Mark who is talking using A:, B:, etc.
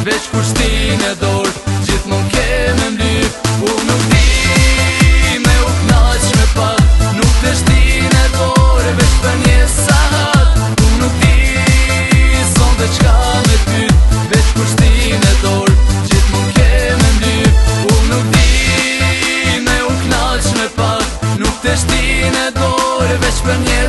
A: Veç kur shtin e dorë, gjithmon keme mlyp. Unë nuk di me u knaq me pak, nuk të shtin e dorë, veç për një sahat. Unë nuk di son dhe qka me pyt, veç kur shtin e dorë, gjithmon keme mlyp. Unë nuk di me u knaq me pak, nuk të shtin e dorë, veç për një